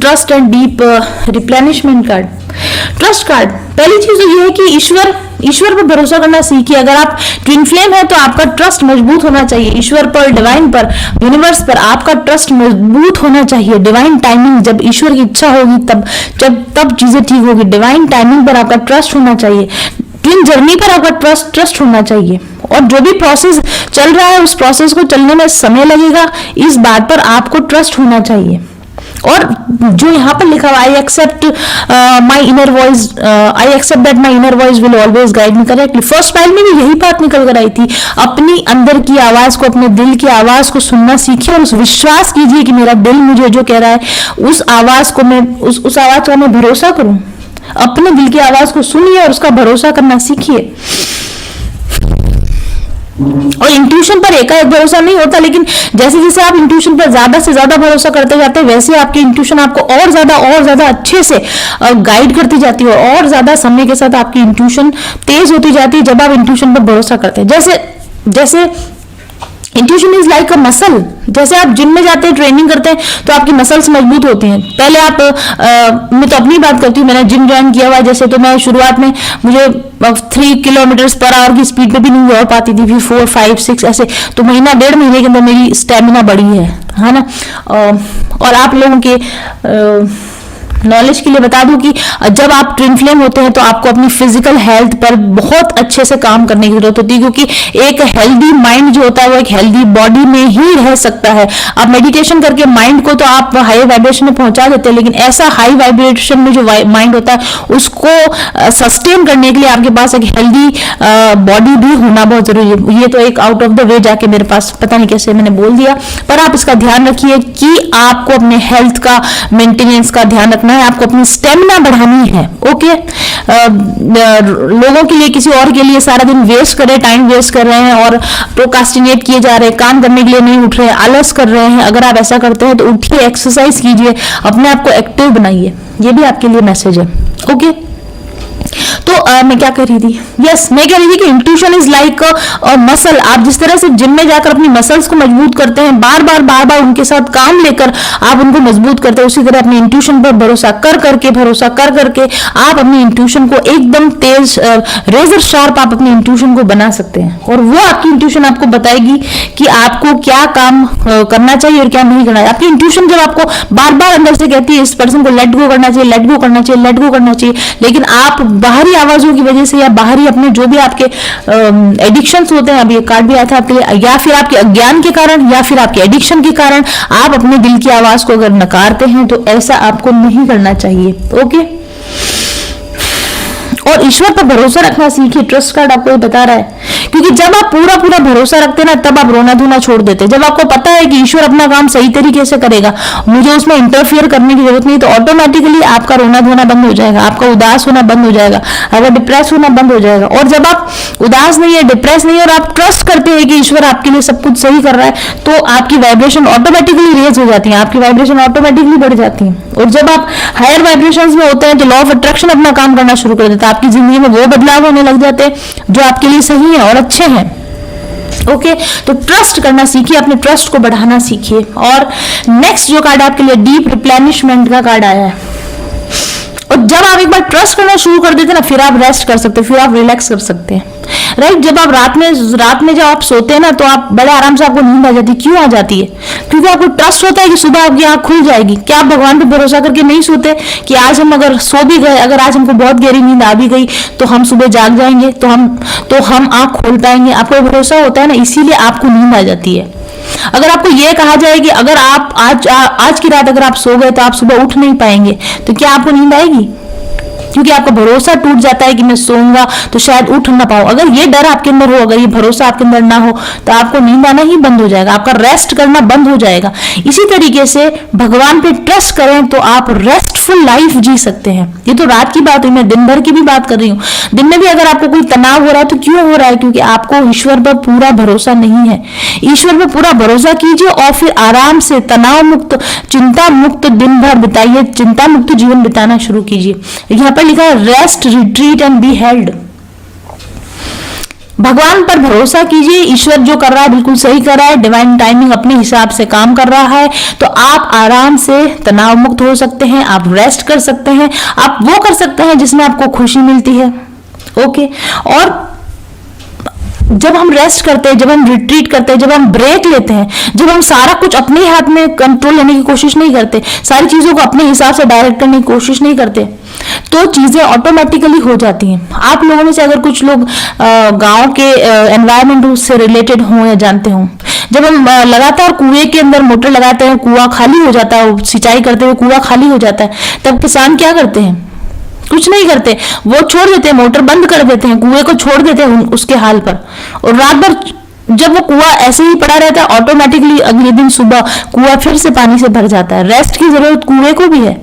Trust and deep replenishment card. Trust card, पहली चीज तो ये है कि ईश्वर पर भरोसा करना सीखिए। अगर आप ट्विन फ्लेम है तो आपका ट्रस्ट मजबूत होना चाहिए ईश्वर पर, डिवाइन पर, यूनिवर्स पर। आपका ट्रस्ट मजबूत होना चाहिए। डिवाइन टाइमिंग, जब ईश्वर की इच्छा होगी तब चीजें ठीक होगी। डिवाइन टाइमिंग पर आपका ट्रस्ट होना चाहिए। ट्विन जर्नी पर आपका ट्रस्ट होना चाहिए। और जो भी प्रोसेस चल रहा है उस प्रोसेस को चलने में समय लगेगा, इस बात पर आपको ट्रस्ट होना चाहिए। और जो यहाँ पर लिखा हुआ, I accept my inner voice, I accept that my inner voice will always guide me correctly. First file में भी यही बात निकल कर आई थी। अपनी अंदर की आवाज को, अपने दिल की आवाज को सुनना सीखिए और उस विश्वास कीजिए कि मेरा दिल मुझे जो कह रहा है उस आवाज को मैं उस आवाज का मैं भरोसा करूं। अपने दिल की आवाज को सुनिए और उसका भरोसा करना सीखिए। और इंट्यूशन पर एकाएक भरोसा नहीं होता, लेकिन जैसे जैसे आप इंट्यूशन पर ज्यादा से ज्यादा भरोसा करते जाते हैं वैसे आपकी इंट्यूशन आपको और ज्यादा अच्छे से गाइड करती जाती है और ज्यादा समय के साथ आपकी इंट्यूशन तेज होती जाती है जब आप इंट्यूशन पर भरोसा करते हैं। जैसे intuition is like a muscle. जैसे आप जिम में जाते हैं, ट्रेनिंग करते हैं तो आपकी मसल्स मजबूत होती हैं। पहले मैं तो अपनी बात करती हूँ, मैंने जिम ज्वाइन किया हुआ। जैसे तो मैं शुरुआत में मुझे 3 किलोमीटर पर आवर की स्पीड पे भी नहीं दौड़ पाती थी, फिर 4, 5, 6 ऐसे। तो महीना 1.5 महीने के अंदर मेरी स्टेमिना बढ़ी है ना। और आप लोगों के नॉलेज के लिए बता दूं कि जब आप ट्विन फ्लेम होते हैं तो आपको अपनी फिजिकल हेल्थ पर बहुत अच्छे से काम करने की जरूरत होती है, क्योंकि एक हेल्दी माइंड जो होता है वो एक हेल्दी बॉडी में ही रह सकता है। आप मेडिटेशन करके माइंड को तो आप हाई वाइब्रेशन में पहुंचा देते हैं, लेकिन ऐसा हाई वाइब्रेशन में जो माइंड होता है उसको सस्टेन करने के लिए आपके पास एक हेल्दी बॉडी भी होना बहुत जरूरी है। ये तो एक आउट ऑफ द वे जाके मेरे पास पता नहीं कैसे मैंने बोल दिया, पर आप इसका ध्यान रखिए कि आपको अपने हेल्थ का मेंटेनेंस का ध्यान रखना है, आपको अपनी स्टेमिना बढ़ानी है। ओके, लोगों के लिए, किसी और के लिए सारा दिन वेस्ट कर रहे हैं, टाइम वेस्ट कर रहे हैं और प्रोकास्टिनेट किए जा रहे हैं, काम करने के लिए नहीं उठ रहे हैं, आलस कर रहे हैं। अगर आप ऐसा करते हैं तो उठिए, एक्सरसाइज कीजिए, अपने आप को एक्टिव बनाइए। ये भी आपके लिए मैसेज है। ओके, तो मैं क्या कह रही थी? यस, मैं कह रही थी कि intuition is like a muscle. आप जिस तरह से जिम में जाकर अपनी मसल्स को मजबूत करते हैं, बार बार उनके साथ काम लेकर आप उनको मजबूत करते हैं, उसी तरह अपने इंट्यूशन पर भरोसा कर करके आप अपनी इंट्यूशन को एकदम तेज, रेजर शार्प आप अपनी इंट्यूशन को बना सकते हैं। और वो आपकी इंट्यूशन आपको बताएगी कि आपको क्या काम करना चाहिए और क्या नहीं करना चाहिए। आपकी इंट्यूशन जब आपको बार बार अंदर से कहती है इस पर्सन को लेट गो करना चाहिए, लेट गो करना चाहिए, लेट गो करना चाहिए, लेकिन आप बाहरी आवाजों की वजह से या बाहरी अपने जो भी आपके एडिक्शंस होते हैं, अभी ये कार्ड भी आया था आपके लिए, या फिर आपके अज्ञान के कारण या फिर आपके एडिक्शन के कारण आप अपने दिल की आवाज को अगर नकारते हैं तो ऐसा आपको नहीं करना चाहिए। ओके, और ईश्वर पर भरोसा रखना सीखिए। ट्रस्ट कार्ड आपको ये बता रहा है, क्योंकि जब आप पूरा भरोसा रखते हैं ना तब आप रोना धोना छोड़ देते हैं। जब आपको पता है कि ईश्वर अपना काम सही तरीके से करेगा, मुझे उसमें इंटरफियर करने की जरूरत नहीं, तो ऑटोमेटिकली आपका रोना धोना बंद हो जाएगा, आपका उदास होना बंद हो जाएगा, अगर डिप्रेस होना बंद हो जाएगा। और जब आप उदास नहीं है, डिप्रेस नहीं है और आप ट्रस्ट करते हैं कि ईश्वर आपके लिए सब कुछ सही कर रहा है, तो आपकी वाइब्रेशन ऑटोमेटिकली रेज हो जाती है, आपकी वाइब्रेशन ऑटोमेटिकली बढ़ जाती है। और जब आप हायर वाइब्रेशंस में होते हैं तो लॉ ऑफ अट्रैक्शन अपना काम करना शुरू कर देता है। आपकी जिंदगी में वो बदलाव होने लग जाते हैं जो आपके लिए सही है और अच्छे हैं। ओके, तो ट्रस्ट करना सीखिए, अपने ट्रस्ट को बढ़ाना सीखिए। और नेक्स्ट जो कार्ड आपके लिए डीप रिप्लेनिशमेंट का कार्ड आया है। और जब आप एक बार ट्रस्ट करना शुरू कर देते हैं ना, फिर आप रेस्ट कर सकते हैं, फिर आप रिलैक्स कर सकते हैं। राइट, जब आप रात में जब आप सोते हैं ना तो आप बड़े आराम से, आपको नींद आ जाती है। क्यों आ जाती है? क्योंकि आपको ट्रस्ट होता है कि सुबह आपकी आंख खुल जाएगी। क्या आप भगवान पे भरोसा करके नहीं सोते कि आज हम अगर सो भी गए, अगर आज हमको बहुत गहरी नींद आ भी गई तो हम सुबह जाग जाएंगे, तो हम आंख खोल पाएंगे? आपको भरोसा होता है ना, इसीलिए आपको नींद आ जाती है। अगर आपको यह कहा जाए कि अगर आप आज की रात अगर आप सो गए तो आप सुबह उठ नहीं पाएंगे, तो क्या आपको नींद आएगी? क्योंकि आपका भरोसा टूट जाता है कि मैं सोऊंगा तो शायद उठ ना पाऊं। अगर ये डर आपके अंदर हो, अगर ये भरोसा आपके अंदर ना हो, तो आपको नींद आना ही बंद हो जाएगा, आपका रेस्ट करना बंद हो जाएगा। इसी तरीके से भगवान पे ट्रस्ट करें तो आप रेस्टफुल लाइफ जी सकते हैं। ये तो रात की बात हुई, मैं दिन भर की भी बात कर रही हूँ। दिन में भी अगर आपको कोई तनाव हो रहा है तो क्यों हो रहा है? क्योंकि आपको ईश्वर पर पूरा भरोसा नहीं है। ईश्वर पर पूरा भरोसा कीजिए और फिर आराम से तनाव मुक्त, चिंता मुक्त दिन भर बिताइए, चिंता मुक्त जीवन बिताना शुरू कीजिए। यहाँ पर लिखा है rest, retreat and be held. भगवान पर भरोसा कीजिए, ईश्वर जो कर रहा है बिल्कुल सही कर रहा है, डिवाइन टाइमिंग अपने हिसाब से काम कर रहा है। तो आप आराम से तनाव मुक्त हो सकते हैं, आप रेस्ट कर सकते हैं, आप वो कर सकते हैं जिसमें आपको खुशी मिलती है। ओके, और जब हम रेस्ट करते हैं, जब हम रिट्रीट करते हैं, जब हम ब्रेक लेते हैं, जब हम सारा कुछ अपने हाथ में कंट्रोल लेने की कोशिश नहीं करते, सारी चीजों को अपने हिसाब से डायरेक्ट करने की कोशिश नहीं करते, तो चीजें ऑटोमेटिकली हो जाती हैं। आप लोगों में से अगर कुछ लोग गांव के एनवायरनमेंट से रिलेटेड हों या जानते हों, जब हम लगातार कुएं के अंदर मोटर लगाते हैं, कुआं खाली हो जाता है, सिंचाई करते हुए कुआं खाली हो जाता है, तब किसान क्या करते हैं? कुछ नहीं करते, वो छोड़ देते हैं, मोटर बंद कर देते हैं, कुएं को छोड़ देते हैं उसके हाल पर, और रात भर जब वो कुआं ऐसे ही पड़ा रहता है, ऑटोमेटिकली अगले दिन सुबह कुआं फिर से पानी से भर जाता है। रेस्ट की जरूरत कुएं को भी है।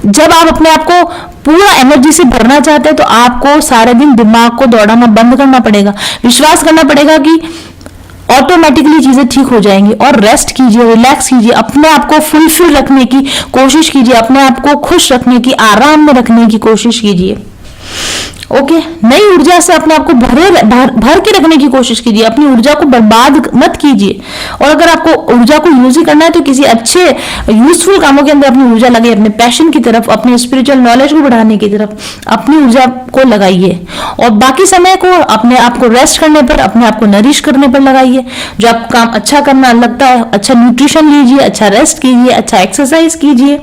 जब आप अपने आप को पूरा एनर्जी से भरना चाहते हैं तो आपको सारे दिन दिमाग को दौड़ाना बंद करना पड़ेगा, विश्वास करना पड़ेगा कि ऑटोमेटिकली चीजें ठीक हो जाएंगी। और रेस्ट कीजिए, रिलैक्स कीजिए, अपने आप को फुलफिल रखने की कोशिश कीजिए, अपने आप को खुश रखने की, आराम में रखने की कोशिश कीजिए। ओके, नई ऊर्जा से अपने आप को भर के रखने की कोशिश कीजिए, अपनी ऊर्जा को बर्बाद मत कीजिए। और अगर आपको ऊर्जा को यूज ही करना है तो किसी अच्छे यूजफुल कामों के अंदर अपनी ऊर्जा लगाइए, अपने पैशन की तरफ, अपने स्पिरिचुअल नॉलेज को बढ़ाने की तरफ अपनी ऊर्जा को लगाइए, और बाकी समय को अपने आप को रेस्ट करने पर, अपने आप को नरिश करने पर लगाइए। जो आपको काम अच्छा करना लगता है, अच्छा न्यूट्रिशन लीजिए, अच्छा रेस्ट कीजिए, अच्छा एक्सरसाइज कीजिए,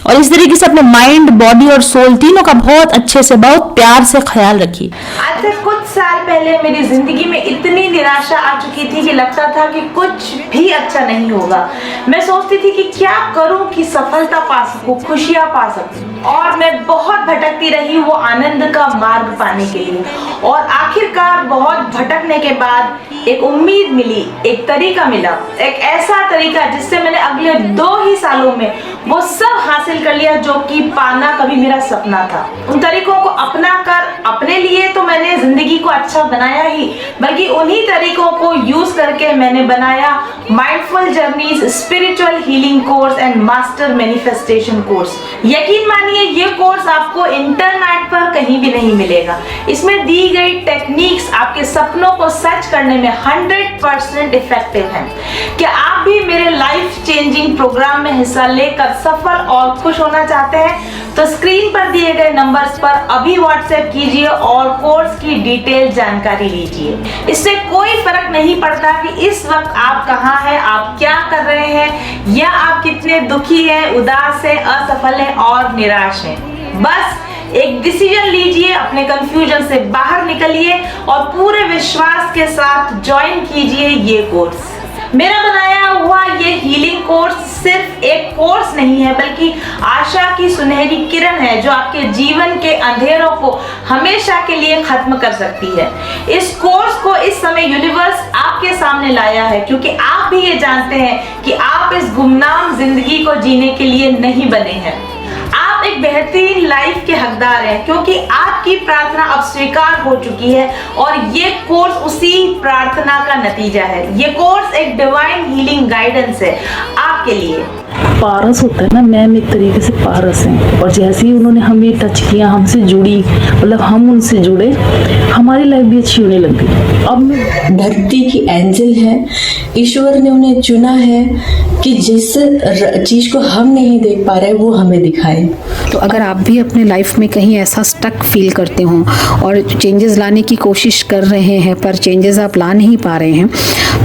और इस तरीके से अपने माइंड, बॉडी और सोल तीनों का बहुत अच्छे से, बहुत प्यार से ख्याल रखिए। आज से कुछ साल पहले मेरी जिंदगी में इतनी निराशा आ चुकी थी कि लगता था कि कुछ भी अच्छा नहीं होगा। मैं सोचती थी कि क्या करूं कि सफलता पा सकूं, खुशियां पा सकूं, और मैं बहुत भटकती रही वो आनंद का मार्ग पाने के लिए। और आखिरकार बहुत भटकने के बाद एक उम्मीद मिली, एक तरीका मिला, एक ऐसा तरीका जिससे मैंने अगले 2 ही सालों में वो सब हासिल कर लिया जो कि पाना कभी मेरा सपना था। उन तरीकों को अपना कर अपने लिए तो मैंने जिंदगी को अच्छा बनाया ही, बल्कि उन्हीं तरीकों को यूज करके मैंने बनाया mindful journeys spiritual healing course and master manifestation course. यकीन मानिए ये कोर्स आपको इंटरनेट पर कहीं भी नहीं मिलेगा। इसमें दी गई टेक्निक्स आपके सपनों को सच करने में 100% इफेक्टिव हैं। क्या आप भी मेरे लाइफ चेंजिंग प्रोग्राम में हिस्सा लेकर सफल और खुश होना चाहते हैं? तो स्क्रीन पर दिए गए नंबर्स पर अभी व्हाट्सएप कीजिए और कोर्स की डिटेल जानकारी लीजिए। इससे कोई फर्क नहीं पड़ता कि इस वक्त आप कहाँ हैं, आप क्या कर रहे हैं, या आप कितने दुखी हैं, उदास हैं, असफल हैं और निराश हैं। बस एक डिसीजन लीजिए, अपने कंफ्यूजन से बाहर निकलिए और पूरे विश्वास के साथ ज्वाइन कीजिए ये कोर्स। मेरा बनाया हुआ ये हीलिंग कोर्स सिर्फ एक कोर्स नहीं है, बल्कि आशा की सुनहरी किरण है जो आपके जीवन के अंधेरों को हमेशा के लिए खत्म कर सकती है। इस कोर्स को इस समय यूनिवर्स आपके सामने लाया है क्योंकि आप भी ये जानते हैं कि आप इस गुमनाम जिंदगी को जीने के लिए नहीं बने हैं। आप एक बेहतरीन लाइफ के हकदार हैं क्योंकि आपकी प्रार्थना अब स्वीकार हो चुकी है, और ये कोर्स उसी प्रार्थना का नतीजा है। ये कोर्स एक डिवाइन हीलिंग गाइडेंस है आपके लिए। पारस होता है ना, मैम एक तरीके से पारस हैं, और जैसे ही उन्होंने हमें टच किया, हमसे जुड़ी, मतलब हम उनसे जुड़े, हमारी लाइफ भी अच्छी होने लग गई। अब मैं धरती की एंजल है, ईश्वर ने उन्हें चुना है कि जिस चीज को हम नहीं देख पा रहे वो हमें दिखाए। तो अगर आप भी अपने लाइफ में कहीं ऐसा स्टक फील करते हो और चेंजेस लाने की कोशिश कर रहे हैं पर चेंजेस आप ला नहीं पा रहे हैं,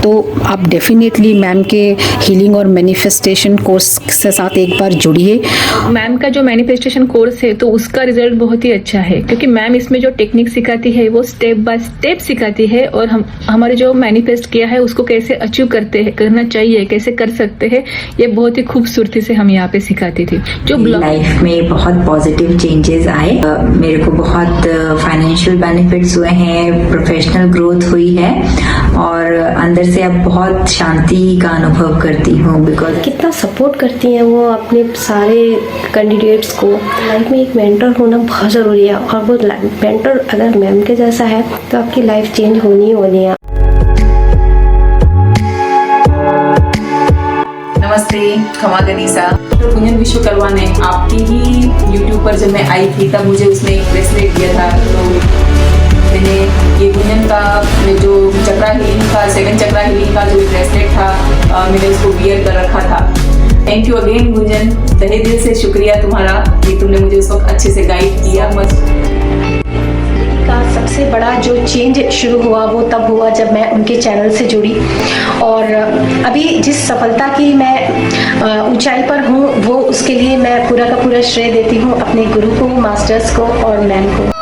तो आप डेफिनेटली मैम के हीलिंग और मैनिफेस्टेशन कोर्स से साथ एक बार जुड़िए। मैम का जो मैनिफेस्टेशन कोर्स है तो उसका रिजल्ट बहुत ही अच्छा है क्योंकि मैम इसमें जो टेक्निक सिखाती है वो स्टेप बाय स्टेप सिखाती है, और हमारे जो मैनिफेस्ट किया है उसको कैसे अचीव करना चाहिए, कैसे कर सकते हैं, ये बहुत ही खूबसूरती से हम यहाँ पे सिखाती थी। जो लाइफ में बहुत पॉजिटिव चेंजेस आए, मेरे को बहुत फाइनेंशियल बेनिफिट्स हुए हैं, प्रोफेशनल ग्रोथ हुई है, और अंदर से अब बहुत शांति का अनुभव करती हूँ। बिकॉज कितना सपोर्ट करती हैं वो अपने सारे कैंडिडेट्स को। लाइफ में एक मेंटर होना बहुत ज़रूरी है, और वो मेंटर अगर मैम के जैसा है तो आपकी लाइफ चेंज होनी ही होनी है। नमस्ते, खमा गनीसा। पुंजन विश्वकर्मा ने आपकी ही यूट्यूब पर जब मैं आई थी तब मुझे उसने एक ब्रेसलेट दिया था, तो मैंने ये गुंजन का जो चक्रा हीलिंग का 7 चक्रा हीलिंग का जो ब्रेसलेट था मैंने उसको वियर कर रखा था। थैंक यू अगेन गुंजन, तहे दिल से शुक्रिया तुम्हारा कि तुमने मुझे उस वक्त अच्छे से गाइड किया। का सबसे बड़ा जो चेंज शुरू हुआ वो तब हुआ जब मैं उनके चैनल से जुड़ी, और अभी जिस सफलता की मैं ऊंचाई पर हूँ वो उसके लिए मैं पूरा का पूरा श्रेय देती हूँ अपने गुरु को, मास्टर्स को और मैम को।